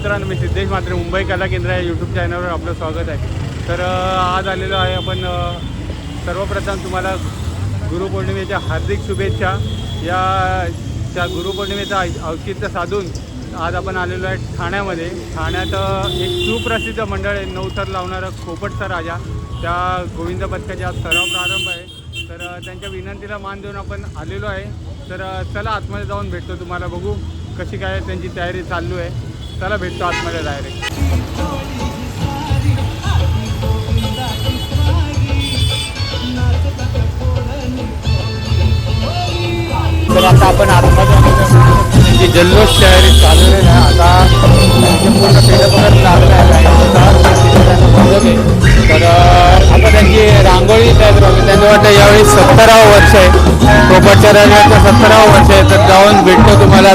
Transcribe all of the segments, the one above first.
मित्रांनो, मी सिद्धेश म्हात्रे, मुंबई कला केंद्र या यूट्यूब चॅनलवर आपलं स्वागत आहे। तर आज आलेलो आहे आपण सर्वप्रथम तुम्हाला गुरुपौर्णिमेच्या हार्दिक शुभेच्छा। या गुरुपौर्णिमेचा औचित्य साधून आज आपण आलेलो आहे ठाण्यामध्ये। ठाण्यात एक सुप्रसिद्ध मंडळ आहे, नवथर लावणारा खोपटचा राजा, त्या गोविंद पथकाचा आज सराव प्रारंभ आहे। तर त्यांच्या विनंतीला मान देऊन आपण आलेलो आहे। तर चला आतमध्ये जाऊन भेटतो, तुम्हाला बघू कशी काय त्यांची तयारी चालू आहे। चला भेटतो आतमध्ये डायरेक्ट। तर आता आपण आतमध्ये जल्लोष तयारी चाललेली आहे। आता पूर्ण पेढा लागला आहे। तर आता त्यांची रांगोळी तयार झाली। त्यांचं वाटतं यावेळी 17वे वर्ष आहे, खोपटच्या राजाचं 17वे वर्ष आहे। तर जाऊन भेटतो तुम्हाला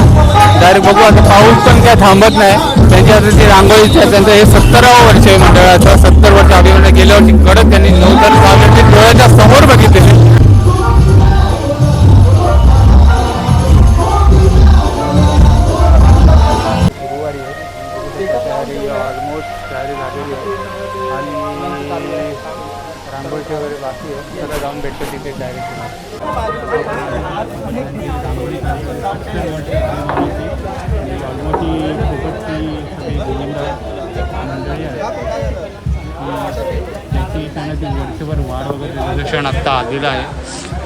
डायरेक्ट, बघू। आता पाऊस पण काय थांबत नाही। त्यांची आता ती रांगोळी त्यांचं हे 17वे वर्ष आहे मंडळाचं। 70 वर्ष अभिमान गेल्या वर्षी कडक त्यांनी नवतर लावण्याची डोळ्याच्या समोर बघितलेली। ऑलमोस्ट तयारी झालेली आहे आणि रांगोळीची वगैरे बाकी आहे। त्याला जाऊन भेटतो तिथे डायरेक्ट। ऑलमोस्ट ही खूपची सगळी गोविंद मंडळी आहे, त्याची त्यांना ती वर्षभर वाढ वगैरे प्रदर्शन आत्ता आलेलं आहे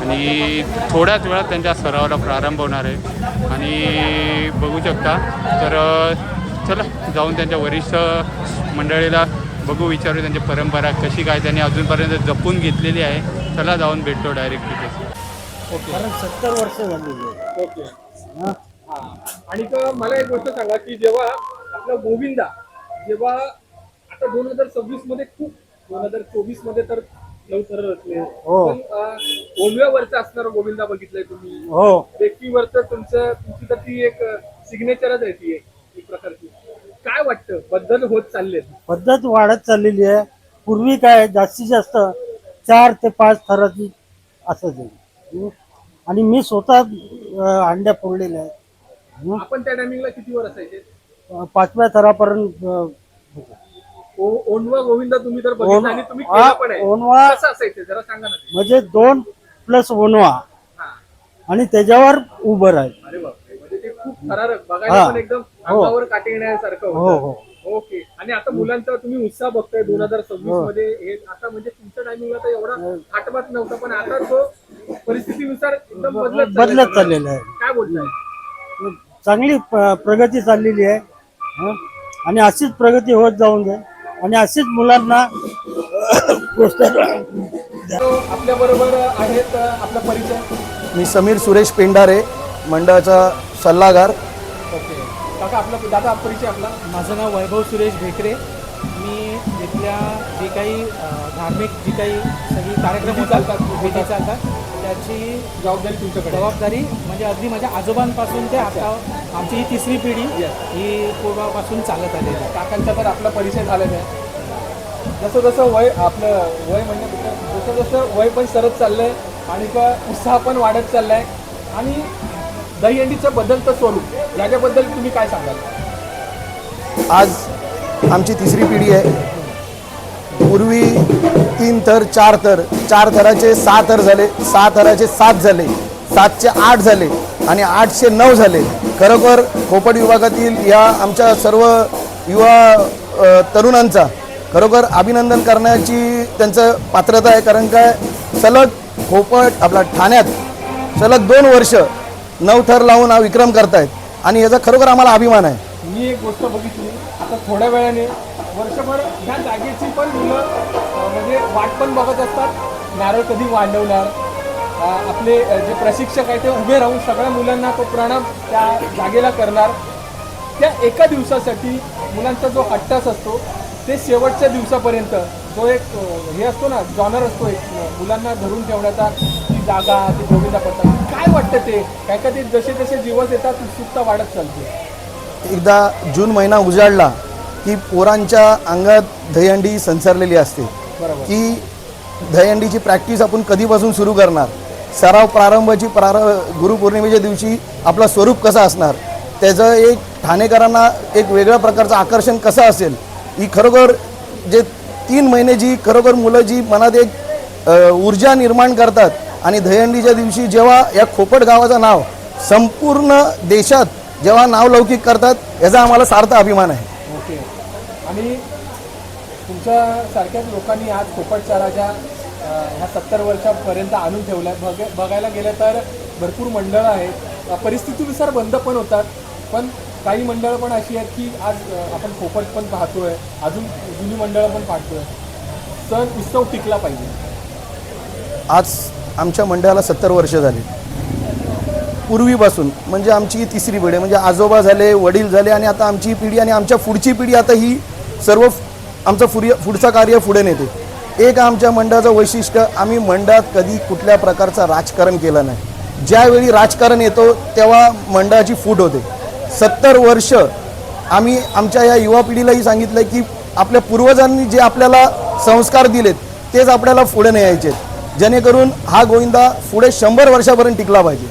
आणि थोड्याच वेळात त्यांच्या सरावाला प्रारंभ होणार आहे। आणि बघू शकता, तर चला जाऊन त्यांच्या वरिष्ठ मंडळीला बघू, विचारू त्यांची परंपरा कशी काय त्यांनी अजूनपर्यंत जपून घेतलेली आहे। चला जाऊन भेटतो डायरेक्ट तिथे। ओके, कारण 70 वर्ष झालेली आहे। ओके, हां आणि मला एक गोष्ट सांगा की जेव्हा आपला गोविंदा जेव्हा आता 2026 मध्ये खूप 2024 मध्ये तर नवतर रचले, पण 9व्या वर्ष असणारा गोविंदा बघितलाय तुम्ही? हो, 21 वर्ष तुमची तर ती एक सिग्नेचरच आहे, ती एक प्रकारची। काय वाटतं, बदल होत चालले? पद्धत वाढत चाललेली आहे। पूर्वी काय जास्तीत जास्त 4 ते 5 थराची असायची आणि मी स्वतः अंड्या फोडलेल्या आहेत। आपण त्या टायमिंगला किती वर असायचे? 5व्या थरापर्यंत। 9वा गोविंदा तुम्ही तर बघितला आणि तुम्ही केला पण आहे। 9वा कसं असायचं जरा सांगा ना। म्हणजे 2 + 9वा आणि त्याच्यावर उभं राहील। अरे बापरे, म्हणजे ते खूप थरारक बघायला पण एकदम अंगावर काटे येण्यासारखं होतं। ओके, आणि आता मुलांचा तुम्ही उत्साह बघताय 2026 मध्ये, हे आता म्हणजे तुमच्या टायमिंगला तर एवढा आठवत नव्हता, पण आता तो परिस्थितीनुसार एकदम बदलत चाललेला आहे। काय बोलताय? चांगली प्रगती चाललेली आहे आणि अशीच प्रगती होत जाऊन दे आणि अशीच मुलांना आपल्या बरोबर आहेत आपला परिचय। मी समीर सुरेश पेंढारे, मंडळाचा सल्लागार। ओके काका, आपला दादा परिचय आपला? माझं नाव वैभव सुरेश भेकरे। मी इथल्या जे काही धार्मिक जी काही सगळी कार्यक्रम चालतात त्याची जबाबदारी म्हणजे अगदी माझ्या आजोबांपासून ते आता आमची ही 3री पिढी ही पूर्वापासून चालत आलेली आहे। काकांचा तर आपला परिचय झालेला आहे। जसं जसं वय आपलं वय म्हणजे जसं जसं वय पण सरत चाललंय आणि उत्साह पण वाढत चाललाय आणि दहीहंडीचं बदलतं स्वरूप, याच्याबद्दल तुम्ही काय सांगाल? आज आमची 3री पिढी आहे। पूर्वी 3 थर 4 थर, 4 थराचे 6 थर झाले, 6 थराचे 7 झाले, 7चे 8 झाले आणि 8चे 9 झाले। खरोखर खोपट विभागातील या आमच्या सर्व युवा तरुणांचा खरोखर अभिनंदन करण्याची त्यांचं पात्रता आहे। कारण काय, सलग खोपट आपला ठाण्यात सलग 2 वर्ष 9 थर लावून हा विक्रम करतायत आणि याचा खरोखर आम्हाला अभिमान आहे। मी एक गोष्ट बघितली, आता थोड्या वेळाने वर्षभर ह्या जागेची पण मुलं म्हणजे वाट पण बघत असतात, नारळ कधी वाढवणार। आपले जे प्रशिक्षक आहे ते उभे राहून सगळ्या मुलांना तो प्रणाम त्या जागेला करणार। त्या एका दिवसासाठी मुलांचा जो हट्टास असतो ते शेवटच्या दिवसापर्यंत जो एक हे असतो ना, जॉनर असतो एक मुलांना धरून ठेवण्याचा, ती जागा, ती गोविंदा पथक, काय वाटतं ते? काय का ते जसे जसे दिवस येतात उत्सुकता वाढत चालते। एकदा जून महिना उजाडला की पोरांच्या अंगात दहीहंडी संसारलेली असते की दहीहंडीची प्रॅक्टिस आपण कधीपासून सुरू करणार, सराव प्रारंभाची गुरुपौर्णिमेच्या दिवशी आपला स्वरूप कसा असणार, त्याचं एक ठाणेकरांना एक वेगळ्या प्रकारचं आकर्षण कसं असेल, ही खरोखर जे 3 महिने जी खरोखर मुलं जी मनात एक ऊर्जा निर्माण करतात आणि दहीहंडीच्या दिवशी जेव्हा या खोपट गावाचं नाव संपूर्ण देशात जेव्हा नावलौकिक करतात, याचा आम्हाला सार्थ अभिमान आहे. ओके. आणि तुमच्यासारख्याच लोकांनी आज खोपटचाराच्या ह्या 70 वर्षापर्यंत आणून ठेवल्या. बघायला गेलं तर भरपूर मंडळं आहेत, परिस्थितीनुसार बंद पण होतात, पण काही मंडळं पण अशी आहेत की आज आपण खोपट पण पाहतोय, अजून जुनी मंडळं पण पाहतोय. सण उत्सव टिकला पाहिजे. आज आमच्या मंडळाला 70 वर्ष झाली. पूर्वीपासून म्हणजे आमची ही तिसरी पिढी, म्हणजे आजोबा झाले, वडील झाले आणि आता आमची पिढी आणि आमच्या पुढची पिढी आता ही सर्व आमचं पुढचं कार्य पुढे नेते. एक आमच्या मंडळाचं वैशिष्ट्य, आम्ही मंडळात कधी कुठल्या प्रकारचं राजकारण केलं नाही. ज्यावेळी राजकारण येतो तेव्हा मंडळाची फूट होते. 70 वर्ष आम्ही आमच्या या युवा पिढीलाही सांगितलं की आपल्या पूर्वजांनी जे आपल्याला संस्कार दिलेत तेच आपल्याला पुढे न्यायचे, जेणेकरून हा गोविंदा पुढे 100 वर्षापर्यंत टिकला पाहिजे.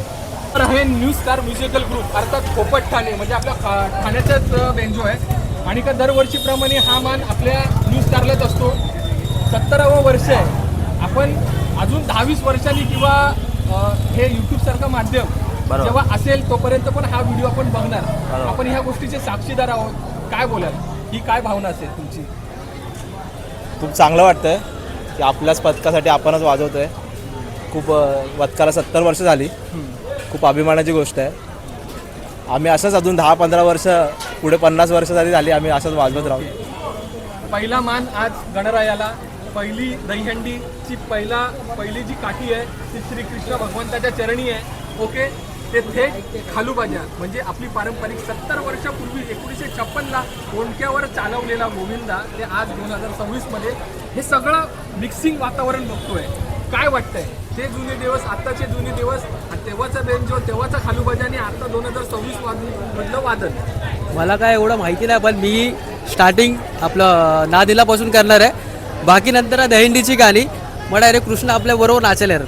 तर हे न्यू स्टार म्युझिकल ग्रुप अर्थात खोपट ठाणे म्हणजे आपल्या ठाण्याचाच बेंजो आहे आणि का दरवर्षीप्रमाणे हा मान आपल्या न्यू स्टारलाच असतो. 70वं वर्ष आहे. आपण अजून 10-20 वर्षांनी किंवा हे यूट्यूबसारखं माध्यम जेव्हा असेल तोपर्यंत पण हा व्हिडिओ आपण बघणार. आपण ह्या गोष्टीचे साक्षीदार आहोत. काय बोलाल, ही काय भावना असेल तुमची? खूप चांगलं वाटतं की आपल्याच पथकासाठी आपणच वाजवतोय. खूप पथकाला 70 वर्ष झाली, खूप अभिमानाची गोष्ट आहे. आम्ही असंच अजून 10-15 वर्ष पुढे 50 वर्ष झाली आम्ही असंच वाजवत राहू. पहिला मान आज गणरायाला. पहिली दहीहंडीची पहिली जी काठी आहे ती श्रीकृष्ण भगवंताच्या चरणी आहे. ओके. ते थेट खालूबाजा म्हणजे आपली पारंपरिक 70 वर्षापूर्वी 1956ला कोणक्यावर चालवलेला गोविंदा ते आज 2026मध्ये हे सगळं मिक्सिंग वातावरण बघतोय. काय वाटतंय? ते जुने दिवस, आत्ताचे जुने दिवस, तेव्हाचा बेंजो, तेव्हाचा खालूबाजा आणि आता 2026 मधलं वादन. मला काय एवढं माहिती नाही, पण मी स्टार्टिंग आपलं नादिलापासून करणार आहे. बाकी नंतर दहीहंडीची गाणी मग डायरेक्ट कृष्ण आपल्या बरोबर नाचेल.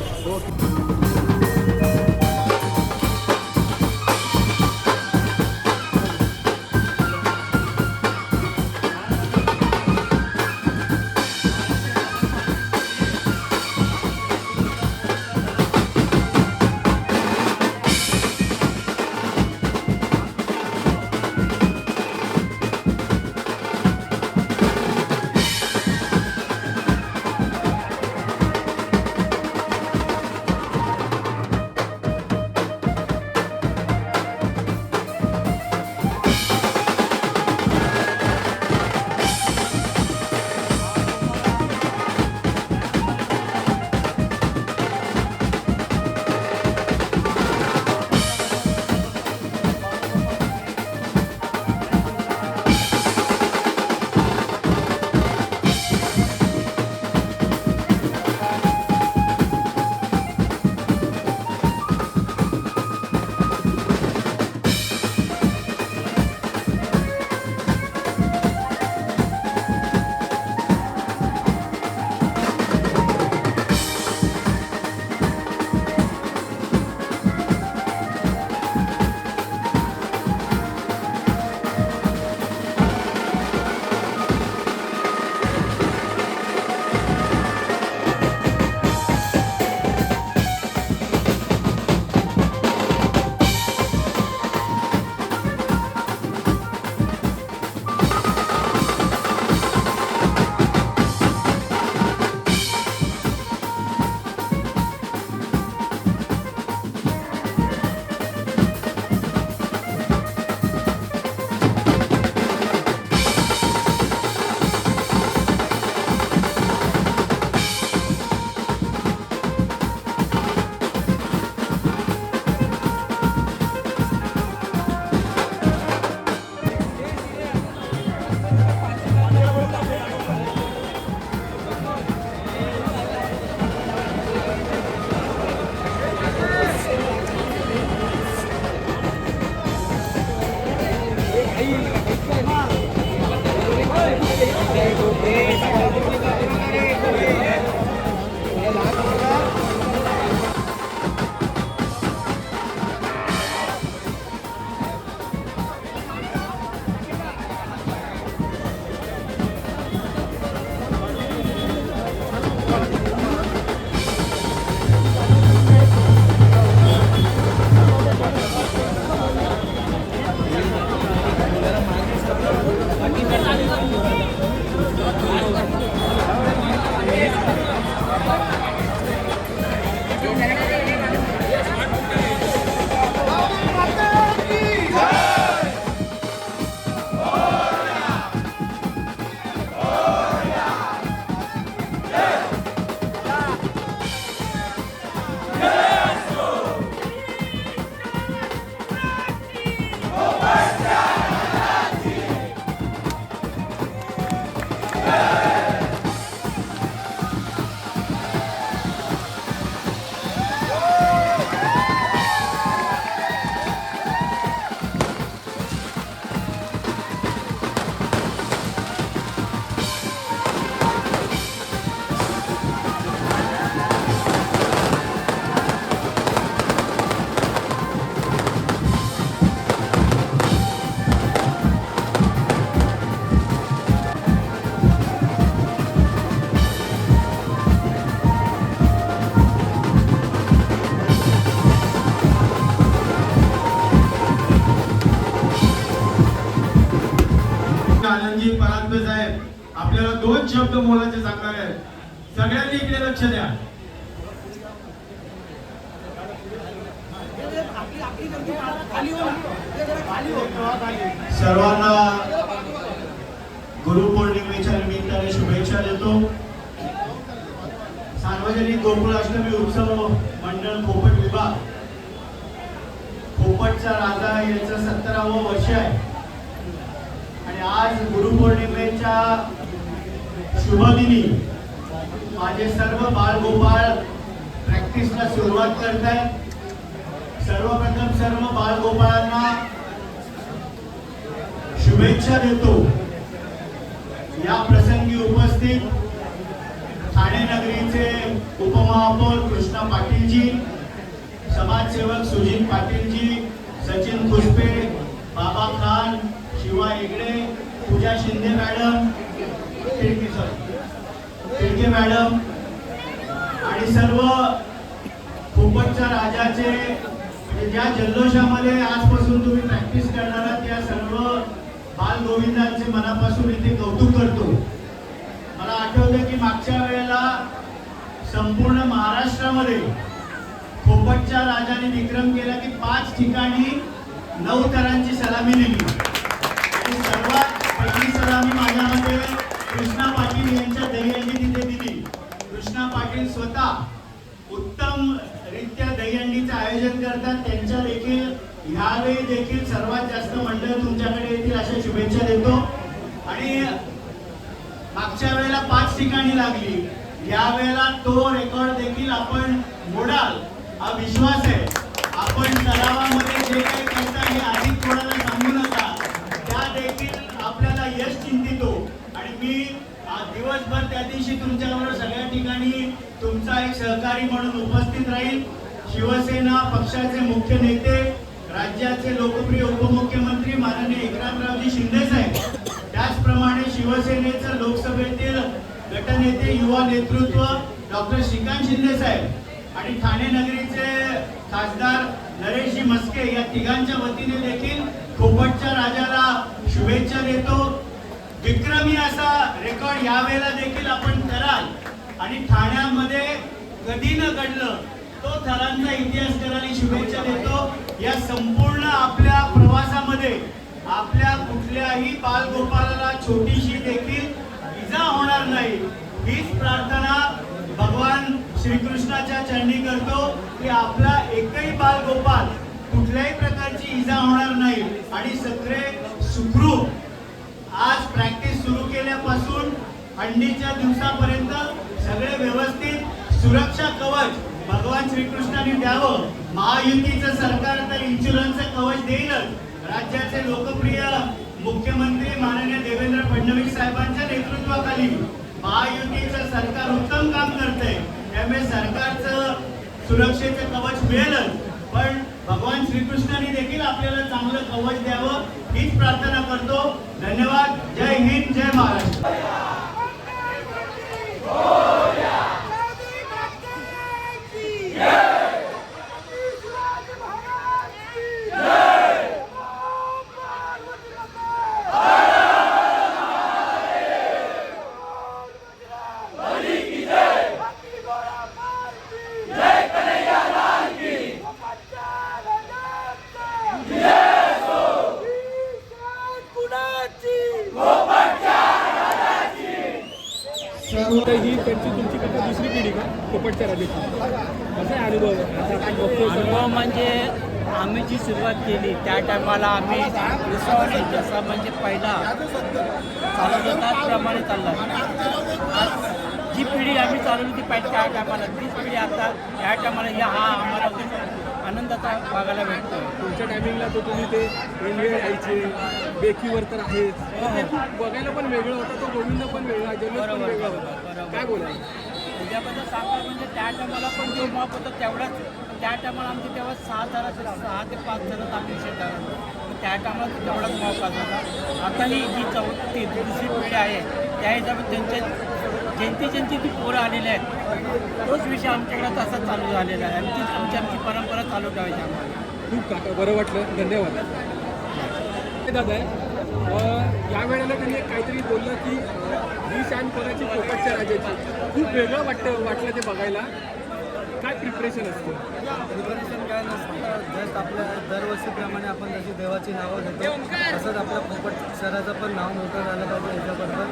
आनंदजी परांजपे साहेब आपल्याला 2 शब्द बोलायचे सांगणार आहेत. सगळ्यांनी इकडे लक्ष द्या. सर्वांना गुरुपौर्णिमेच्या निमित्ताने शुभेच्छा देतो. सार्वजनिक गोकुळाष्टमी उत्सव मंडळ पोपट विभाग पोपटचा राजा याचं 17वं वर्ष आहे आणि आज गुरुपौर्णिमेच्या शुभदिनी माझे सर्व बाळगोपाळ प्रॅक्टिसला सुरुवात करत आहेत. सर्वप्रथम सर्व बाळगोपाळांना शुभेच्छा देतो. या प्रसंगी उपस्थित ठाणे नगरीचे उपमहापौर कृष्णा पाटीलजी, समाजसेवक सुजित पाटीलजी, सचिन खुसपे, बाबा खान, शिवा हेगडे, पूजा शिंदे मॅडम, खिडके मॅडम आणि सर्व पोपटच्या राजाचे म्हणजे ज्या जल्लोषामध्ये आजपासून तुम्ही प्रॅक्टिस करणार आहात त्या सर्व बालगोविंदांचे मनापासून इथे कौतुक करतो. मला आठवतं की मागच्या वेळेला संपूर्ण महाराष्ट्रामध्ये पोपटच्या राजाने विक्रम केला की 5 ठिकाणी 9 थरांची सलामी दिली आणि सर्वात पहिली सलामी माझ्या मते कृष्णा पाटील यांच्या दहीहंडी तिथे दिली. कृष्णा पाटील स्वतः उत्तम रित्या दहीहंडीचं आयोजन करतात. त्यांच्या देखील ह्यावेळी देखील सर्वात जास्त मंडळ तुमच्याकडे येतील अशा शुभेच्छा देतो. आणि मागच्या वेळेला 5 ठिकाणी लागली, यावेळेला तो रेकॉर्ड देखील आपण मोडाल हा विश्वास आहे. आपण तलावामध्ये जे काही करता हे आधी कोणाला सांगू नका, त्या देखील आपल्याला यश चिंतितो. आणि मी दिवसभर त्या दिवशी तुमच्याबरोबर सगळ्या ठिकाणी तुमचा एक सहकारी म्हणून उपस्थित राहील. शिवसेना पक्षाचे मुख्य नेते, राज्याचे लोकप्रिय उपमुख्यमंत्री माननीय एकनाथरावजी शिंदे साहेब, त्याचप्रमाणे शिवसेनेचं लोकसभेतील गटनेते युवा नेतृत्व डॉक्टर श्रीकांत शिंदे साहेब आणि ठाणे नगरीचे खासदार नरेशजी मस्के या तिघांच्या वतीने देखील पोपटच्या राजाला शुभेच्छा देतो. विक्रमी असा रेकॉर्ड यावेळेला देखील आपण कराल आणि ठाण्यामध्ये कधी न घडलं तो थरांचा इतिहास करायला शुभेच्छा देतो. या संपूर्ण आपल्या प्रवासामध्ये आपल्या कुठल्याही बालगोपालाला छोटीशी देखील इजा होणार नाही हीच प्रार्थना भगवान श्रीकृष्णाच्या चरणी करतो की आपला एकही बालगोपाल कुठल्याही प्रकारची इजा होणार नाही आणि सगळे सुखरूप. आज प्रॅक्टिस सुरू केल्यापासून हंडीच्या दिवसापर्यंत सगळे व्यवस्थित सुरक्षा कवच भगवान श्रीकृष्णाने द्यावं. महायुतीचं सरकार तर इन्शुरन्सचं कवच देईलच. राज्याचे लोकप्रिय मुख्यमंत्री माननीय देवेंद्र फडणवीस साहेबांच्या नेतृत्वाखाली महायुतीचं सरकार उत्तम काम करतंय, त्यामुळे सरकारचं सुरक्षेचं कवच मिळेलच. पण भगवान श्रीकृष्णाने देखील आपल्याला चांगलं कवच द्यावं हीच प्रार्थना करतो. धन्यवाद. जय हिंद, जय महाराष्ट्र. ही त्यांची तुमची कथा दुसरी पिढी का पोपटच्या राजाची? कसा आहे अनुभव? आता आपण बघतो अनुभव म्हणजे आम्ही जी सुरुवात केली त्या टायमाला आम्ही विश्वाने जसा म्हणजे पहिला चालत होता त्याप्रमाणे चालला. आज जी पिढी आम्ही चालवली ती पाहिजे त्या टायमाला तीच पिढी आता या टायमाला हा आम्हाला खूप आनंदाचा बघायला भेटतो. तुमच्या टायमिंगला तो तुम्ही ते रेल्वे यायचे बेकीवर तर आहेच, ते खूप बघायला पण वेगळं होतं. तो गोविंद पण वेगळा, जल्लोष पण वेगळा होता. काय बोलायचं त्याच्याबद्दल सांगायला म्हणजे त्या टायमाला पण जो माप होतं तेवढाच. त्या टायमाला आमची तेव्हा 6 ते 5 थरात आम्ही शेतात त्या टायमाला तेवढाच माप होता. आता ही जी चौथी दुसरी पिढी आहे त्या हिशोबाने त्यांचे ज्यांची ती पोरं आलेली आहेत तोच विषय आमच्याकडे तसाच चालू झालेला आहे आणि तीच आमची परंपरा चालू ठेवायची आम्हाला. खूप काका बरं वाटलं. धन्यवाद. दादा त्यावेळेला त्यांनी काहीतरी बोललं की ही शान कोणाची पोपटच्या राजाची. खूप वेगळं वाटलं ते बघायला. काय प्रिपरेशन असतं? प्रिपरेशन काय नसतं, जस्ट आपल्या दरवर्षीप्रमाणे आपण जशी देवाची नावं घेतो तसंच आपल्या पोपट शहराचं पण नाव मोठं झालं पाहिजे याच्याबरोबर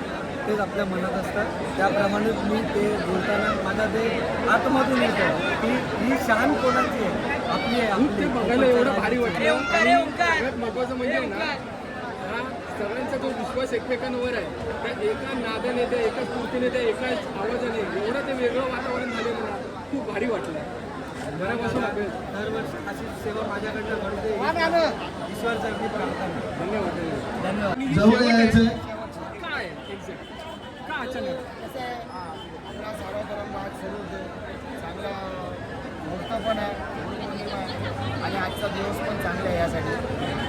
तेच आपल्या मनात असतं. त्याप्रमाणे मी ते बोलताना माझा ते आतमधून येतं की ही शान कोणाची आहे, आपली आहे. खूप ते बघायला एवढं भारी वाटलं. आणि सगळ्यात महत्त्वाचं म्हणजे ना, हा सगळ्यांचा जो विश्वास एकमेकांवर आहे त्या एका नादाने, त्या एका स्फूर्तीने, त्या एकाच आवाजाने एवढं ते वेगळं वातावरण झालेलं ना, खूप भारी वाटलं. मनापासून आपण दरवर्षी अशी सेवा माझ्याकडनं घडते ईश्वरचरणी प्रार्थना. धन्यवाद. धन्यवाद. जवळ यायचं काय एक्झॅक्ट का अचानक? आपला सार्वधर्म आज सुरू होते, चांगला मुहूर्त पण आहे आणि आजचा दिवस पण चांगला आहे यासाठी.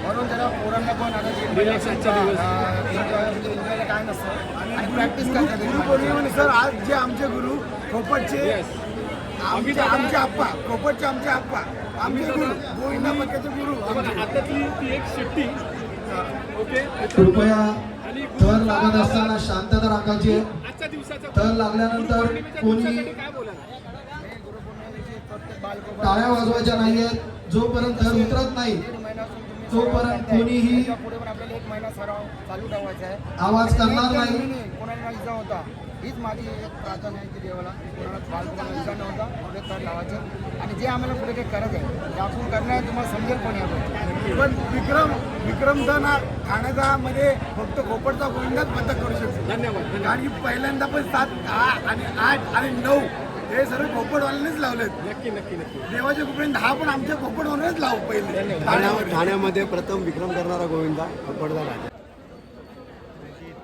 म्हणून जरा पोरांना पण आता रिलॅक्सचा दिवस. उद्याला काय नसतं आणि प्रॅक्टिस करतात. सर आज जे आमचे गुरु खोपटचे आमचे आप्पा खोपटचे आमचे आप्पा आमचे गुरु गोविंदा मक्याचे गुरु हातातली ती एक शिट्टी. ओके. कृपया आणि थर लागत असताना शांतता राखायची आहे. आजच्या दिवसाचा थर लागल्यानंतर कोणी काय बोला? टाळ्या वाजवायच्या नाहीयेत. जोपर्यंत थर उतरत नाही तोपर्यंत कोणीही पुढे पण आपल्याला 1 महिना सराव चालू ठेवायचा आहे. आवाज करणार नाही. कोणाला इजा होता हीच माझी एक प्रार्थना आहे की देवाला कोणाला बालपणाला इजा नव्हता पुढे तर लावायचं आणि जे आम्हाला पुढे काही करत आहे ते आपण करणार आहे. तुम्हाला समजेल पण यावर. पण विक्रमदा ठाण्याचा मध्ये फक्त खोपटचा गोविंदाच बंद करू शकतो. धन्यवाद. कारण की पहिल्यांदा पण 7, 8 आणि 9 हे सर्व खोपटवाल्यांनीच लावलेत. नक्की नक्की नक्की. देवाचे कुपडे 10 पण आमच्या खोपटवाल्यानेच लावू पहिले. ठाण्यामध्ये प्रथम विक्रम करणारा गोविंदा खोपटदार आहे.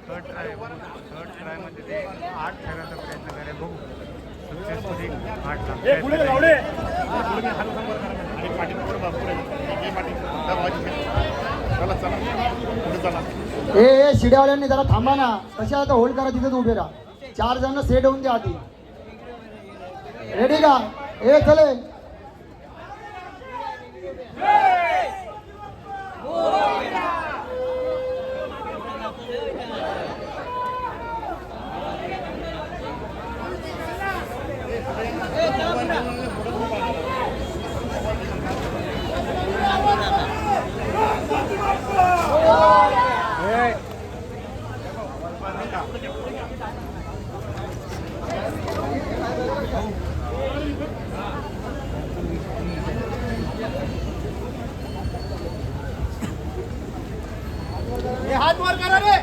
थर्ड ट्रायमध्ये ते 8 ठेवायचा प्रयत्न करे. बघू सक्सेसफुली 8 ए शिड्यावाल्यांनी जरा थांबा ना, कशा आता होल्ड करा, तिथेच उभे राहा. 4 जण सेट होऊन द्या आधी. रेडी का? ए चले. हात वर करा रे.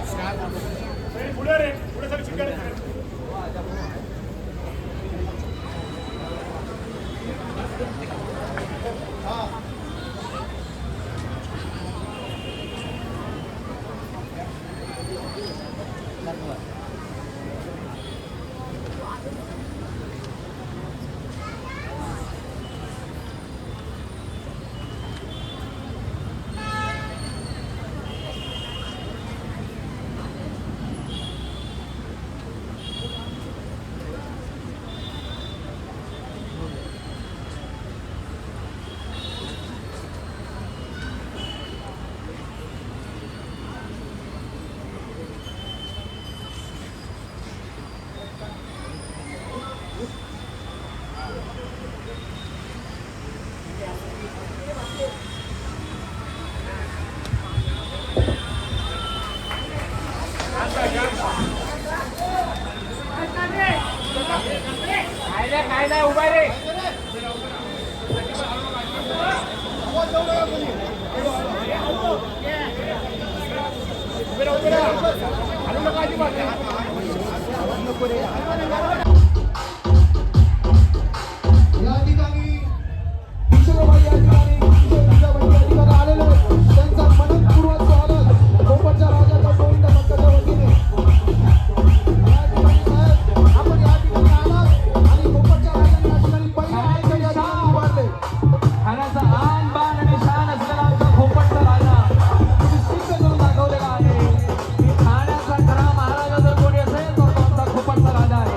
काय नाही उभा रे. या ठिकाणी किशोरबाई अधिकारी आलेले त्यांचा मनपूर्वक स्वागत खोपटच्या राजाच्या गोविंदा भक्ताच्या वतीने. आपण या ठिकाणी आलात आणि खोपटच्या राजाने या ठिकाणी पहिले या ठिकाणी उभारले. ठाण्याचा आन बाण आणि शान असलेला आमचा खोपटचा राजा तुम्ही सिद्ध करून दाखवलेला आहे की ठाण्याचा खरा महाराजा जर कोणी असेल तर तो आमचा खोपटचा राजा आहे.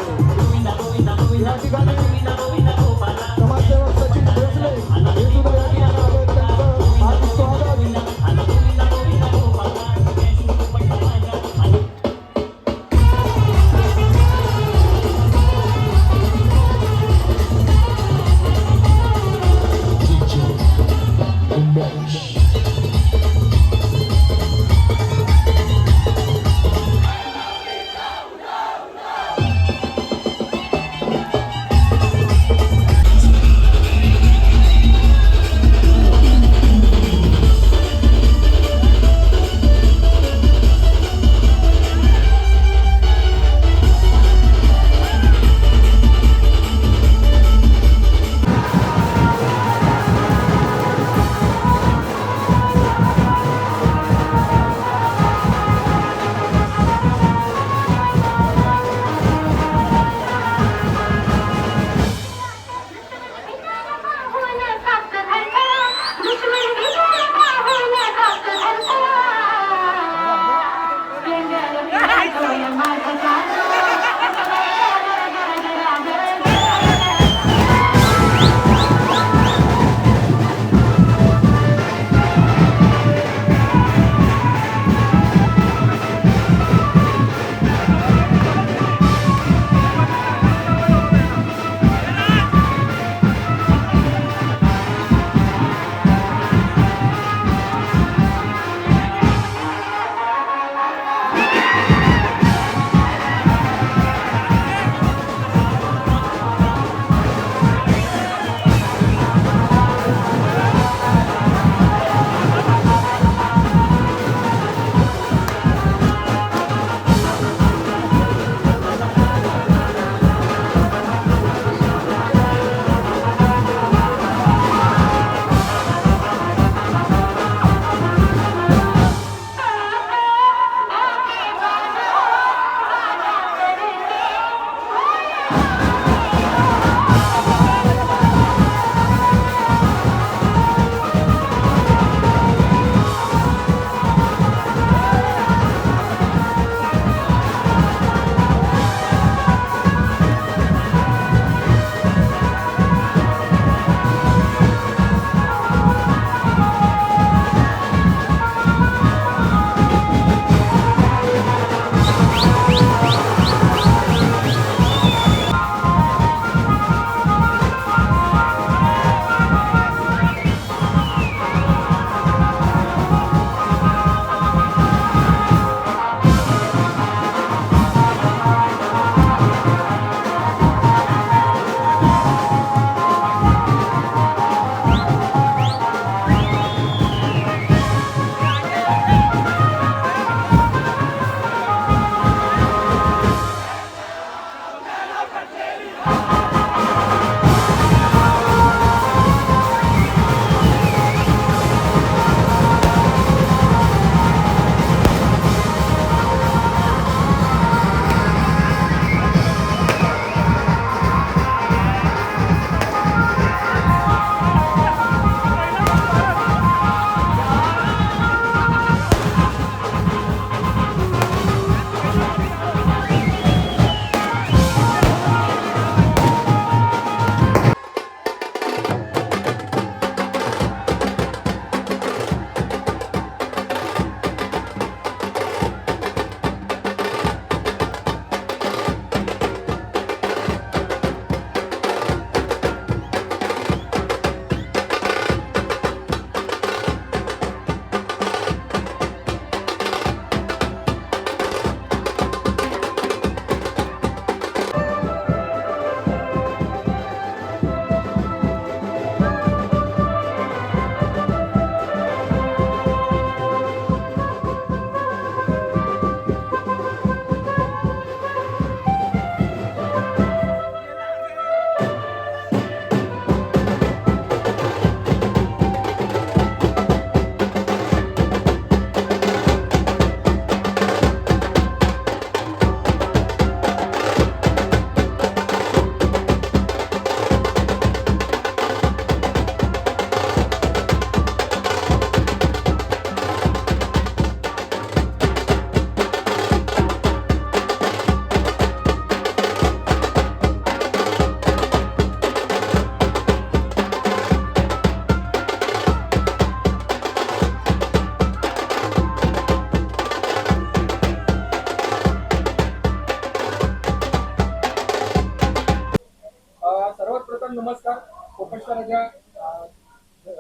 मित्रांनो नमस्कार. कोकणच्या राजा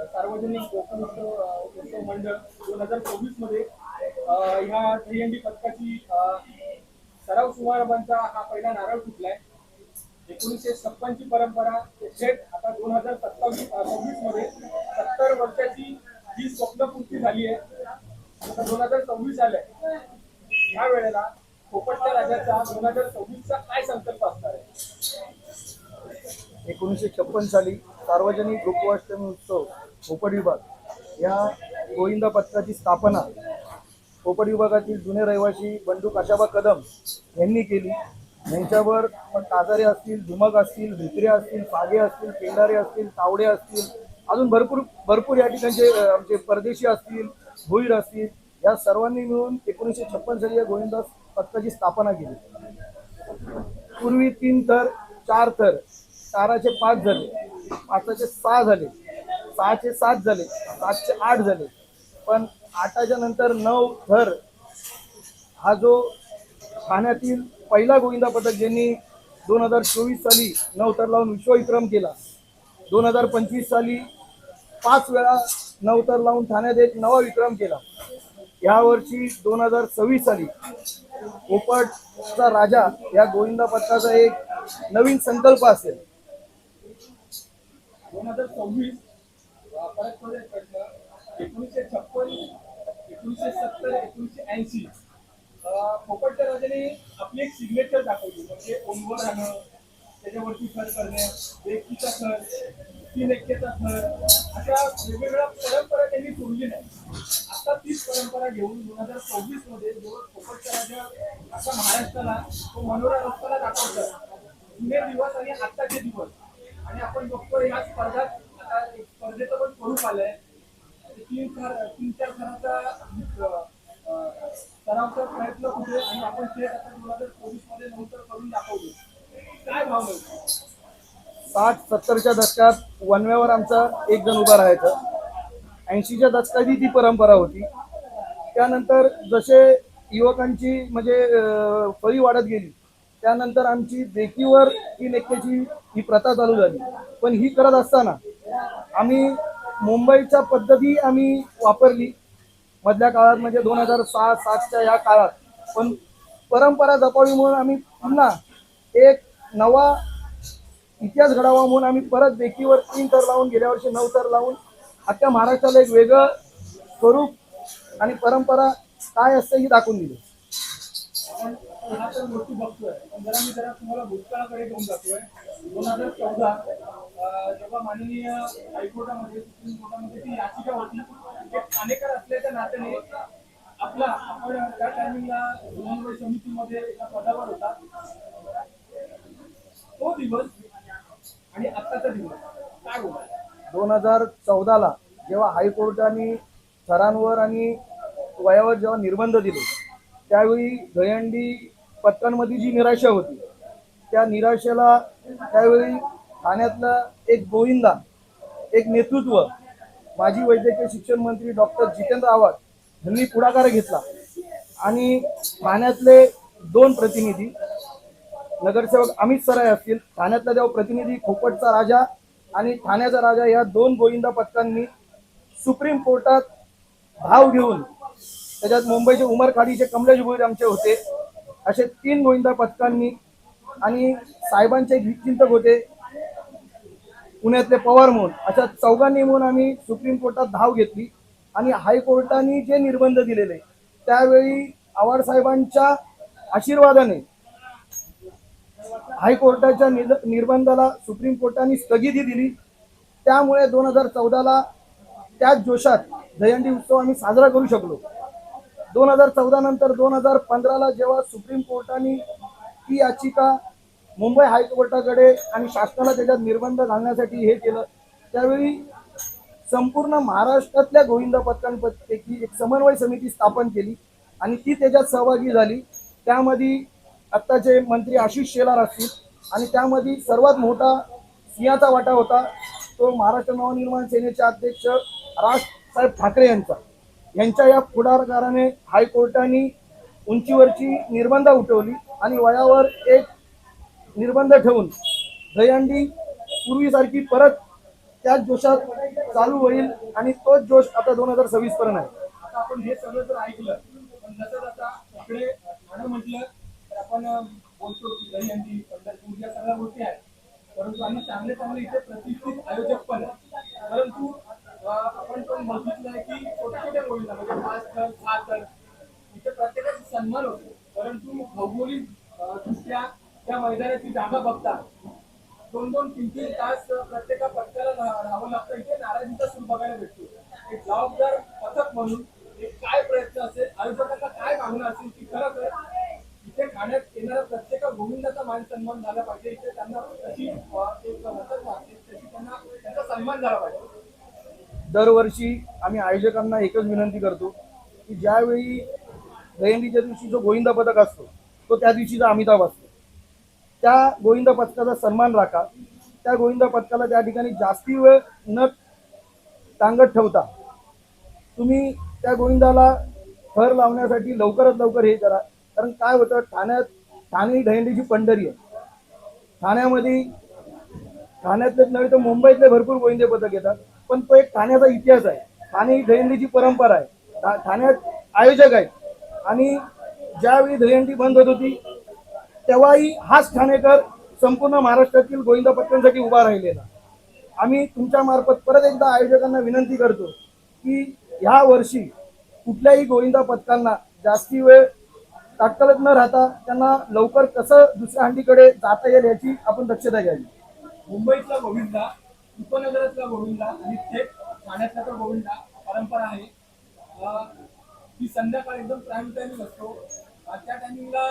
सार्वजनिक उत्सव मंडळ 2024 मध्ये ह्या दहीहंडी पथकाची सराव समारंभाचा हा पहिला नारळ फुटलाय. 1956 ची परंपरा थेट आता 2026 मध्ये 70 वर्षाची ही स्वप्नपूर्ती झाली आहे. आता 2026 आलंय. ह्या वेळेला कोकणच्या राजाचा 2026चा काय संकल्प असणार आहे? 1956 साली सार्वजनिक गोकुळाष्टमी उत्सव पोपट विभाग या गोविंदा पथकाची स्थापना पोपट विभागातील जुने रहिवासी बंडू काशाबा कदम यांनी केली. यांच्यावर मग काजारे असतील, धुमक असतील, भित्रे असतील, पागे असतील, पेंडारे असतील, तावडे असतील, अजून भरपूर या ठिकाणचे आमचे परदेशी असतील, भुईर असतील, या सर्वांनी मिळून 1956 साली या गोविंदा पथकाची स्थापना केली. पूर्वी 3 थर 4 थर, 4चे 5 झाले, 5चे 6 झाले, 6चे 7 झाले, 7चे 8 झाले, पण 8च्या नंतर 9 थर हा जो ठाण्यातील पहिला गोविंदा पथक ज्यांनी 2024 साली 9 थर लावून विश्वविक्रम केला. 2025 साली 5 वेळा 9 थर लावून ठाण्यात एक नवा विक्रम केला. यावर्षी 2026 साली पोपटचा राजा या गोविंदा पथकाचा एक नवीन संकल्प असेल. 2026 परत थोडे प्रश्न. 1956, 1970, 1980 पोपटच्या राजाने आपली एक सिग्नेचर दाखवली. म्हणजे ओंवर राहणं, त्याच्यावरती थर करणे, एककीचा थर, 3 एक्केचा थर, अशा वेगवेगळ्या परंपरा त्यांनी सोडली नाही. आता तीच परंपरा घेऊन 2024 मध्ये जेव्हा पोपटचा राजा असा महाराष्ट्राला तो मनोरा रस्त्याला दाखवतात. जुने दिवस आणि आत्ताचे दिवस, आणि आपण बघतो या स्पर्धात आता स्पर्धेचं पण स्वरूप आलंय. 3-4 थराचा सरावचा प्रयत्न कुठे, आणि आपण ते आता 2024 मध्ये नंतर करून दाखवतो. काय भाव मिळतो? 60-70च्या दशकात वनव्यावर आमचा एक जण उभा राहायचा. 80च्या दशकाची ती परंपरा होती. त्यानंतर जसे युवकांची म्हणजे फळी वाढत गेली, त्यानंतर आमची बेकीवर 3 एक्केची ही प्रथा चालू झाली. पण ही करत असताना आम्ही मुंबईच्या पद्धती आम्ही वापरली मधल्या काळात, म्हणजे 2006-7च्या या काळात. पण परंपरा जपावी म्हणून आम्ही पुन्हा एक नवा इतिहास घडावा म्हणून आम्ही परत बेकीवर 3 थर लावून, गेल्या वर्षी 9 थर लावून अख्ख्या महाराष्ट्राला एक वेगळं स्वरूप आणि परंपरा काय असते ही दाखवून दिली. आपण हा तर गोष्टी बघतोय, पण जरा तुम्हाला भूतकाळाकडे घेऊन जातोय. 2014 जेव्हा माननीय हायकोर्टामध्ये, सुप्रीम कोर्टामध्ये ती याचिका होती, एक ठाणेकर असल्याच्या नात्याने आपण त्या टायमिंगला समन्वय समितीमध्ये एका पदावर होता. तो दिवस आणि आत्ताचा दिवस काय बोला? 2014ला जेव्हा हायकोर्टाने थरांवर आणि वयावर जेव्हा निर्बंध दिले, त्यावेळी दहीहंडी पथकांमध्ये जी निराशा होती, त्या निराशेला त्यावेळी ठाण्यातला एक गोविंदा, एक नेतृत्व, माजी वैद्यकीय शिक्षण मंत्री डॉक्टर जितेंद्र आव्हाड यांनी पुढाकार घेतला. आणि ठाण्यातले 2 प्रतिनिधी, नगरसेवक अमित सराय असतील, ठाण्यातला जेव्हा प्रतिनिधी खोपटचा राजा आणि ठाण्याचा राजा, या 2 गोविंदा पथकांनी सुप्रीम कोर्टात धाव घेऊन, त्याच्यात मुंबईचे उमरखाडीचे कमलेश भोईर आमचे होते, असे 3 गोविंदा पथकांनी, आणि साहेबांचे हितचिंतक होते पुण्यातले पवार म्हणून, अशा 4घांनी म्हणून आम्ही सुप्रीम कोर्टात धाव घेतली. आणि हायकोर्टाने जे निर्बंध दिलेले, त्यावेळी आव्हाड साहेबांच्या आशीर्वादाने हायकोर्टाच्या निर्बंधाला सुप्रीम कोर्टाने स्थगिती दिली. त्यामुळे 2014ला त्याच जोशात दहीहंडी उत्सव आम्ही साजरा करू शकलो. 2014 नंतर 2015ला जेव्हा सुप्रीम कोर्टाने ती याचिका मुंबई हायकोर्टाकडे आणि शासनाला त्याच्यात निर्बंध घालण्यासाठी हे केलं, त्यावेळी संपूर्ण महाराष्ट्रातल्या गोविंदा पथकांपैकी एक समन्वय समिती स्थापन केली आणि ती त्याच्यात सहभागी झाली. त्यामध्ये आत्ताचे मंत्री आशिष शेलार असतील, आणि त्यामध्ये सर्वात मोठा सिंहाचा वाटा होता तो महाराष्ट्र नवनिर्माण सेनेचे अध्यक्ष राजसाहेब ठाकरे यांच्या या पुढाकाराने हायकोर्टाने उंचीवरची निर्बंध उठवली आणि वयावर एक निर्बंध ठेवून दहीहंडी पूर्वीसारखी परत त्याच जोशात चालू होईल आणि तोच जोश आता 2026 पर्यंत आहे. आता आपण हे सगळं जर ऐकलं पण जसं जसं इकडे ठाणं म्हटलं तर आपण बोलतो की दहीहंडी पंढरपूर या सगळ्या गोष्टी आहेत, परंतु आणि चांगले चांगले इथे प्रतिष्ठित आयोजक पण आहेत. परंतु आपण पण बघितलंय की छोट्या छोट्या गोष्टी म्हणजे 5 थर 6 थर इथे प्रत्येकाचा सन्मान होतो, परंतु भौगोलिक दृष्ट्या त्या मैदानाची जागा बघता 2-2-3-3 तास प्रत्येका पथकाला राहावं लागतं. इथे नाराजीचा सूर बघायला भेटतो. एक जबाबदार पथक म्हणून एक काय प्रयत्न असेल, आयोजकांना काय भावना असेल की खरं इथे खाण्यात येणारा प्रत्येक गोविंदाचा मान सन्मान झाला पाहिजे. इथे त्यांना तशी एक मदत लागते, तशी त्यांना त्यांचा सन्मान झाला पाहिजे. दरवर्षी आम्ही आयोजकांना एकच विनंती करतो की ज्यावेळी दहीहंडीच्या दिवशी जो गोविंदा पथक असतो तो त्या दिवशीचा अमिताभ असतो. त्या गोविंदा पथकाचा सन्मान राखा. त्या गोविंदा पथकाला त्या ठिकाणी जास्ती वेळ न टांगत ठेवता तुम्ही त्या गोविंदाला थर लावण्यासाठी लवकरात लवकर हे करा. कारण काय होतं, ठाणे ही दहीहंडीची पंढरी आहे. ठाण्यातलेच नव्हे तर मुंबईतले भरपूर गोविंदे पथक येतात, पण तो एक ठाण्याचा इतिहास आहे. ठाणे ही दहीहंडीची परंपरा आहे. ठाण्यात आयोजक आहेत आणि ज्यावेळी दहीहंडी बंद होत होती तेव्हाही हाच ठाणेकर संपूर्ण महाराष्ट्रातील गोविंदा पथकांसाठी उभा राहिलेला. आम्ही तुमच्या मार्फत परत एकदा आयोजकांना विनंती करतो की ह्या वर्षी कुठल्याही गोविंदा पथकांना जास्ती वेळ ताटकळत न राहता त्यांना लवकर कसं दुसऱ्या हंडीकडे जाता येईल याची आपण दक्षता घ्यावी. मुंबईतला गोविंदा, उपनगरातला गोविंदा आणि थेट ठाण्यातला तो गोविंदा परंपरा आहे. ही संध्याकाळी एकदम प्राईम टाइमिंग असतो. त्या टायमिंगला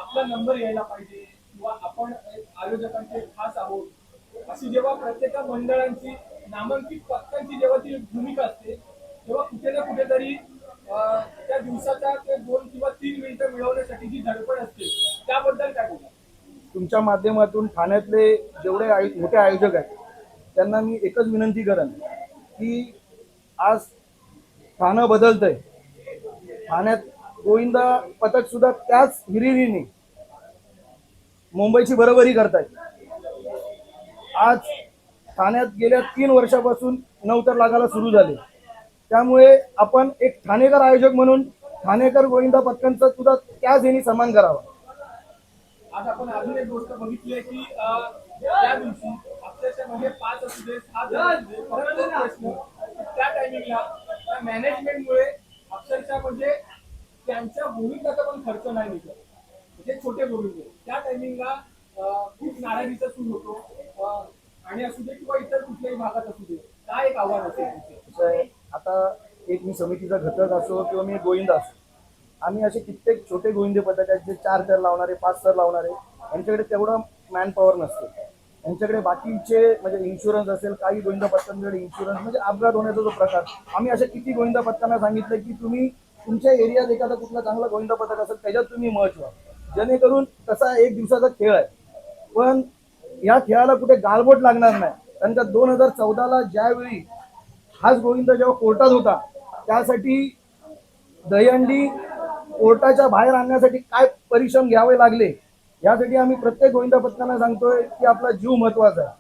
आपला नंबर यायला पाहिजे किंवा आपण आयोजकांचे खास आहोत अशी जेव्हा प्रत्येक मंडळांची नामांकित पथकांची जेव्हा ती भूमिका असते तेव्हा कुठे ना कुठेतरी त्या दिवसाच्या ते 2 किंवा 3 मिनिटं मिळवण्यासाठी जी धडपड असते त्याबद्दल काय बोला? तुमच्या माध्यमातून ठाण्यातले जेवढे मोठे आयोजक आहेत त्यांना मी एकच विनंती करेन की आज ठाणं बदलतंय. ठाण्यात गोविंदा पथक सुद्धा त्याच हिरिरीने मुंबईची बरोबरी करतायत. आज ठाण्यात गेल्या 3 वर्षापासून 9 थर लागायला सुरू झाले. त्यामुळे आपण एक ठाणेकर आयोजक म्हणून ठाणेकर गोविंदा पथकांचा सुद्धा त्याच ह्यानी सन्मान करावा. आज आपण अजून एक गोष्ट बघितली आहे की त्या दिवशी अक्षरशः म्हणजे 5 असू दे 7 असू दे परत प्रश्न त्या टायमिंगला मॅनेजमेंटमुळे अक्षरशः म्हणजे त्यांच्या गोविंदाचा पण खर्च नाही निघत. म्हणजे छोटे गोविंद त्या टायमिंगला खूप नाराजीचा सूर होतो आणि असू दे किंवा इतर कुठल्याही भागात असू दे. काय एक आव्हान असेल? आता एक मी समितीचा घटक असो किंवा मी गोविंदा असो, आम्ही असे कित्येक छोटे गोविंदे पथक आहेत जे 4 थर लावणारे 5 थर लावणारे यांच्याकडे तेवढं मॅन पॉवर नसते. यांच्याकडे बाकीचे म्हणजे इन्शुरन्स असेल, काही गोविंदा पथकांकडे इन्शुरन्स म्हणजे अपघात होण्याचा जो प्रकार. आम्ही अशा किती गोविंदा पथकांना सांगितलं की तुम्ही तुमच्या एरियात एखादा कुठला चांगला गोविंदा पथक असेल त्याच्यात तुम्ही महत्व, जेणेकरून तसा एक दिवसाचा खेळ आहे पण या खेळाला कुठे गालबोट लागणार नाही. कारण का 2014ला ज्यावेळी हाच गोविंदा जेव्हा कोर्टात होता त्यासाठी दहीहंडी कोर्टाच्या बाहेर आणण्यासाठी काय परिश्रम घ्यावे लागले यासाठी आम्ही प्रत्येक गोविंदा पथकांना सांगतोय की आपला जीव महत्वाचा आहे.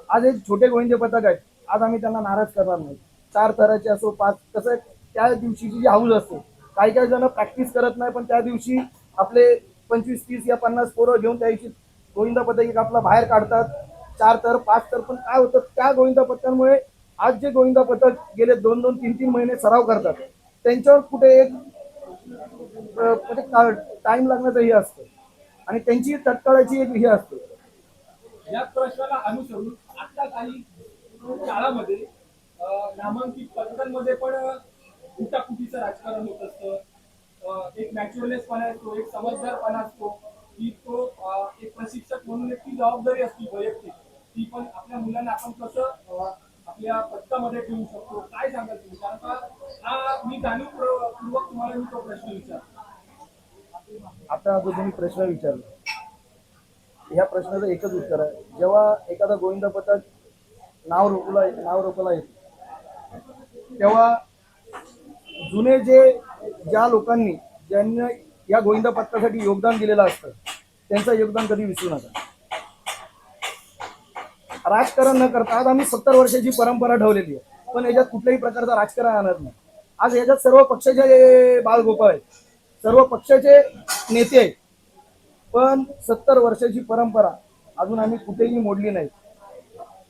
आज एक छोटे गोविंदे पथक आहेत, आज आम्ही त्यांना नाराज करणार नाही. 4 थराचे असो 5, कसं त्या दिवशीची जी हाऊस असते, काही जण प्रॅक्टिस करत नाही पण त्या दिवशी आपले 25-30 या 50 पोरं घेऊन त्या दिवशी गोविंदा पथक एक आपला बाहेर काढतात. 4 थर 5 थर पण काय होतं त्या गोविंदा पथकांमुळे आज जे गोविंदा पथक गेले 2-2, 3-3 महिने सराव करतात त्यांच्यावर कुठे एक टाइम लागण्याचं हे असतं आणि त्यांची तत्काळाची एक हे असते. या प्रश्नाला अनुसरून आता काही शाळांमध्ये नामांकित पथकांमध्ये पण कुटाकुटीचं राजकारण होत असतं. एक मॅच्युअरनेसपणा असतो, एक समजदारपणा असतो की तो एक प्रशिक्षक म्हणून एक ती जबाबदारी असते वैयक्तिक, ती पण आपल्या मुलांना आपण कसं आपल्या पथकामध्ये ठेवू शकतो. काय सांगाल तुम्ही? कारण का हा मी जाणीवपूर्वक तुम्हाला मी तो प्रश्न विचारतो. आता जो तुम्ही प्रश्न विचारला या प्रश्नाचं एकच उत्तर आहे, जेव्हा एखादा गोविंदा पथक नाव रोपाला येतो तेव्हा जुने ज्या लोकांनी ज्यांनी या गोविंदा पथकासाठी योगदान दिलेलं असतं त्यांचं योगदान कधी विसरू नका. राजकारण न करता आज आम्ही 70 वर्षाची परंपरा ठेवलेली आहे, पण याच्यात कुठल्याही प्रकारचं राजकारण आणत नाही. आज याच्यात सर्व पक्षाचे जे बालगोपाळ आहेत, सर्व पक्षाचे नेते आहेत, पण 70 वर्षाची परंपरा अजून आम्ही कुठेही मोडली नाही.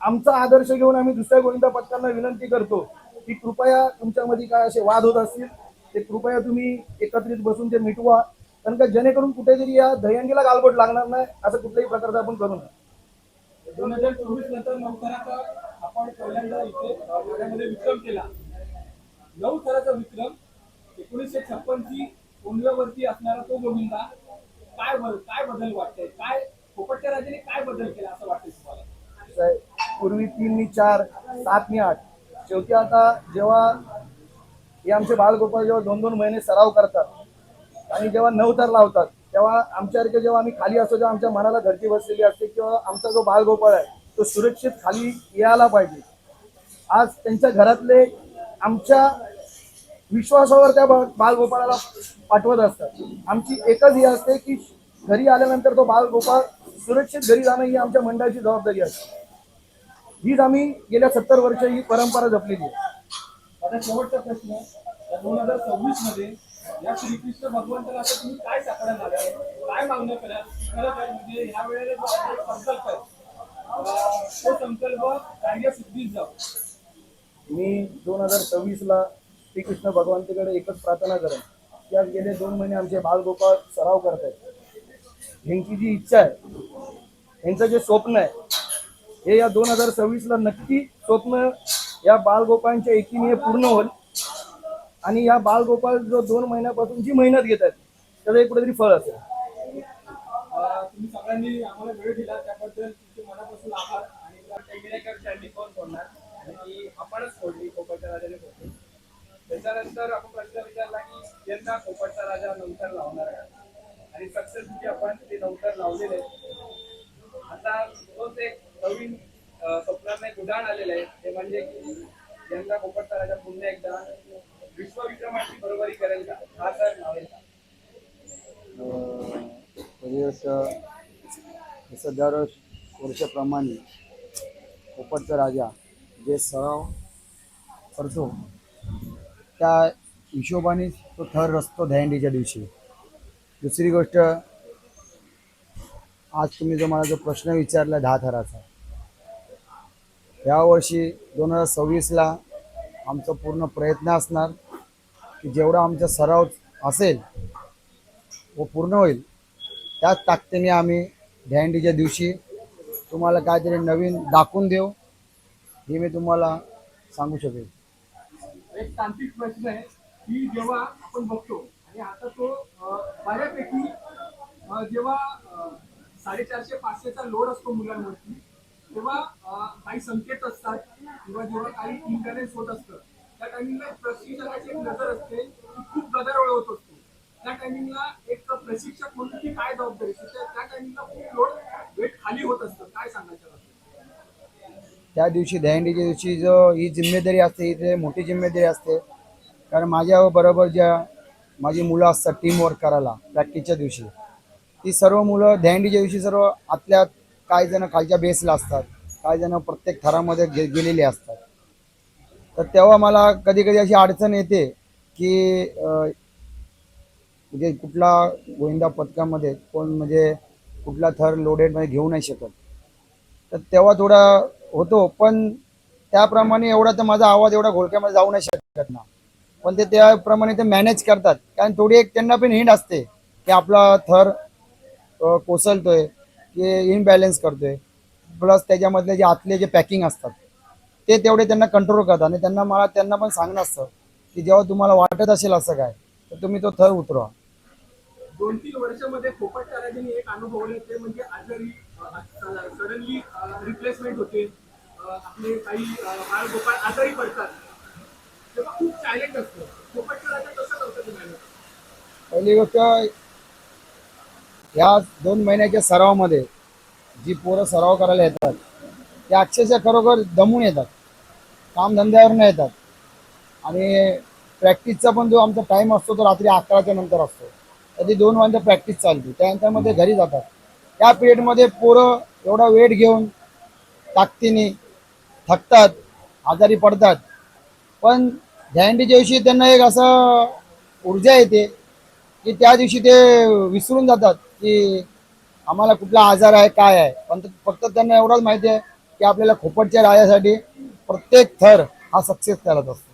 आमचा आदर्श घेऊन आम्ही दुसऱ्या गोविंदा पथकांना विनंती करतो की कृपया तुमच्यामध्ये काय असे वाद होत असतील ते कृपया तुम्ही एकत्रित बसून ते मिटवा, कारण का जेणेकरून कुठेतरी या दहीहंडीला गालबोट लागणार नाही, असं कुठल्याही प्रकारचं आपण करू नये. 2024 नंतर नवथराचा आपण पहिल्यांदा इथे ठाण्यामध्ये विक्रम केला. 9 थराचा विक्रम 1956 ची उंडीवरती असणारा तो गोविंदा. काय बदल वाटतंय? काय पोपटच्या राजाने काय बदल केला असं वाटतंय तुम्हाला? पूर्वी 3 नि 4, 7 नि 8, शेवटी आता जेव्हा हे आमचे बालगोपाळ जेव्हा 2-2 महिने सराव करतात आणि जेव्हा 9 थर लावतात, तेव्हा आमच्यासारखे जेव्हा आम्ही खाली असतो तेव्हा आमच्या मनाला धरती बसलेली असते किंवा आमचा जो बालगोपाळ आहे तो सुरक्षित खाली यायला पाहिजे. आज त्यांच्या घरातले आमच्या विश्वासावर त्या बालगोपाळाला पाठवत असतात. आमची एकच ही असते की घरी आल्यानंतर तो बालगोपाळ सुरक्षित घरी जाणं ही आमच्या मंडळाची जबाबदारी असते. हीच आम्ही गेल्या 70 वर्ष ही परंपरा जपलेली आहे. आता शेवटचा प्रश्न, 2026 मध्ये या श्रीकृष्ण भगवंताला आता तुम्ही काय साकडा झालाय, काय मागणं कराल? खरं तर म्हणजे ह्या वेळेला जो आपला संकल्प आहे तो संकल्प कार्यसिद्धीत जाऊ. मी 2026 ला श्रीकृष्ण भगवंताकडे एकच प्रार्थना करेन की आज गेले 2 महिने आमचे बालगोपाळ सराव करत आहेत. ह्यांची जी इच्छा आहे, यांचं जे स्वप्न आहे, हे या 2026 ला नक्की स्वप्न या बालगोपाळांच्या एकीने हे पूर्ण होईल आणि या बालगोपाळ जो 2 महिन्यापासून जी मेहनत घेत आहेत त्याचं एक कुठेतरी फळ असेल. तुम्ही सगळ्यांनी आम्हाला वेळ दिला त्याबद्दल तुमचे मनापासून आभार. आणि त्यांनी कोण सोडणार आणि आपणच सोडली, पोपटच्या राजाने सोडली. त्याच्यानंतर आपण प्रश्न विचारला की यंदा पोपटचा राजा नवतर लावणार आहे आणि सक्सेसफुली आपण ते नवतर लावलेले. आता तोच एक नवीन स्वप्नांना एक उदाहरण आलेलं आहे, ते म्हणजे की यंदा पोपटचा राजा पुन्हा एकदा विश्वविक्रमाची बरोबरी करेल का, हा तर लावेल का? जसं दर वर्षाप्रमाणे पोपटचा राजा जे सराव करतो त्या हिशोबाने तो थर रचतो दहीहंडीच्या दिवशी. दुसरी गोष्ट, आज तुम्ही जो मला जो प्रश्न विचारला 10 थराचा, यावर्षी 2026 ला आमचा पूर्ण प्रयत्न असणार की जेवढा आमचा सराव असेल व पूर्ण होईल त्याच ताकदीने आम्ही दहीहंडीच्या दिवशी तुम्हाला काहीतरी नवीन दाखवून देऊ, हे मी तुम्हाला सांगू शकेल. एक तांत्रिक प्रश्न आहे की जेव्हा आपण बघतो आणि आता तो बऱ्यापैकी जेव्हा 450-500चा लोड असतो मुलांवरती, तेव्हा काही संकेत असतात किंवा जेव्हा काही इम्बॅलन्स होत असतं त्या टायमिंगला प्रशिक्षकाची एक नजर असते की खूप गदारोळ होत असतो. त्या टायमिंगला एक प्रशिक्षक म्हणून ती काय जबाबदारी असते? त्या टायमिंगला खूप लोड वेट खाली होत असतं, काय सांगायचं? त्या दिवशी दहीहंडीच्या दिवशी जो ही जिम्मेदारी असते ही मोठी जिम्मेदारी असते, कारण माझ्याबरोबर ज्या माझी मुलं असतात टीमवर्क करायला प्रॅक्टिसच्या दिवशी, ती सर्व मुलं दहीहंडीच्या दिवशी सर्व आतल्या काही जण खालच्या बेसला असतात, काही जण प्रत्येक थरामध्ये गेलेले असतात. तर तेव्हा मला कधी कधी अशी अडचण येते की म्हणजे कुठला गोविंदा पथकामध्ये कोण म्हणजे कुठला थर लोडेडमध्ये घेऊ नाही शकत. तर तेव्हा थोडा होतो, पण त्याप्रमाणे एवढा तर माझा आवाज एवढा घोळक्यामध्ये जाऊ नाही शकत ना, पण ते त्याप्रमाणे ते मॅनेज करतात. कारण थोडी एक त्यांना पण हिंट असते की आपला थर कोसळतोय की इनबॅलेन्स करतोय, प्लस त्याच्यामधले जे आतले जे पॅकिंग असतात ते तेवढे त्यांना कंट्रोल करतात. आणि त्यांना पण सांगणं असतं की जेव्हा तुम्हाला वाटत असेल असं काय तर तुम्ही तो थर उतरवा. 2-3 वर्षामध्ये पोपटच्या राजाने एक अनुभवले ते म्हणजे आजारी सडनली रिप्लेसमेंट होते. आपले काही बाळगोपाळ आजारी पडतात तेव्हा खूप चॅलेंज असतं. पोपटच्या राजा कसं करतो तुम्हाला? पहिली गोष्ट, या 2 महिन्याच्या सरावामध्ये जी पोरं सराव करायला येतात ते अक्षरशः खरोखर दमून येतात, कामधंद्यावरून येतात. आणि प्रॅक्टिसचा पण जो आमचा टाईम असतो तो रात्री 11च्या नंतर असतो. कधी 2 वाजता प्रॅक्टिस चालते, त्यानंतर मध्ये घरी जातात. त्या पिरियडमध्ये पोरं एवढा वेट घेऊन ताकदीने थकतात, आजारी पडतात, पण दहीहंडीच्या दिवशी त्यांना एक असं ऊर्जा येते की त्या दिवशी ते विसरून जातात की आम्हाला कुठला आजार आहे काय आहे, पण फक्त त्यांना एवढंच माहिती आहे की आपल्याला खोपटच्या राजासाठी प्रत्येक थर हा सक्सेस करत असतो.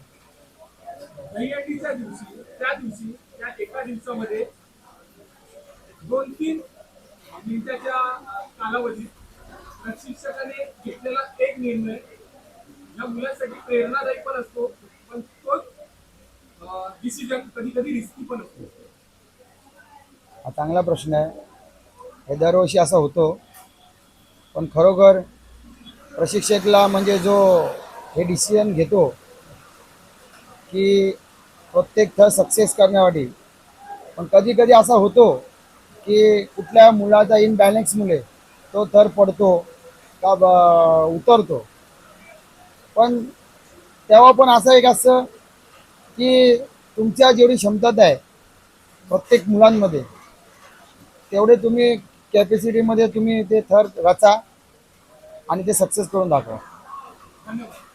दहीहंडीच्या दिवशी त्या एका दिवसामध्ये 2-3 मिनिटाच्या कालावधीत प्रशिक्षकाने घेतलेला एक निर्णय या मुलांसाठी प्रेरणादायी पण असतो, पण तोच डिसिजन कधी कधी रिस्की पण असतो. हा चांगला प्रश्न आहे. हे दरवर्षी असं होतो, पण खरोखर प्रशिक्षकला म्हणजे जो हे डिसिजन घेतो की प्रत्येक थर सक्सेस करण्यासाठी, पण कधी कधी असा होतो की कुठल्या मुलाचा इनबॅलन्समुळे तो थर पडतो का उतरतो, पण तेव्हा पण असं एक असं की तुमच्या जेवढी क्षमता आहे प्रत्येक मुलांमध्ये तेवढे तुम्ही कॅपॅसिटीमध्ये तुम्ही ते थर रचा आणि ते सक्सेस करून दाखवा. धन्यवाद.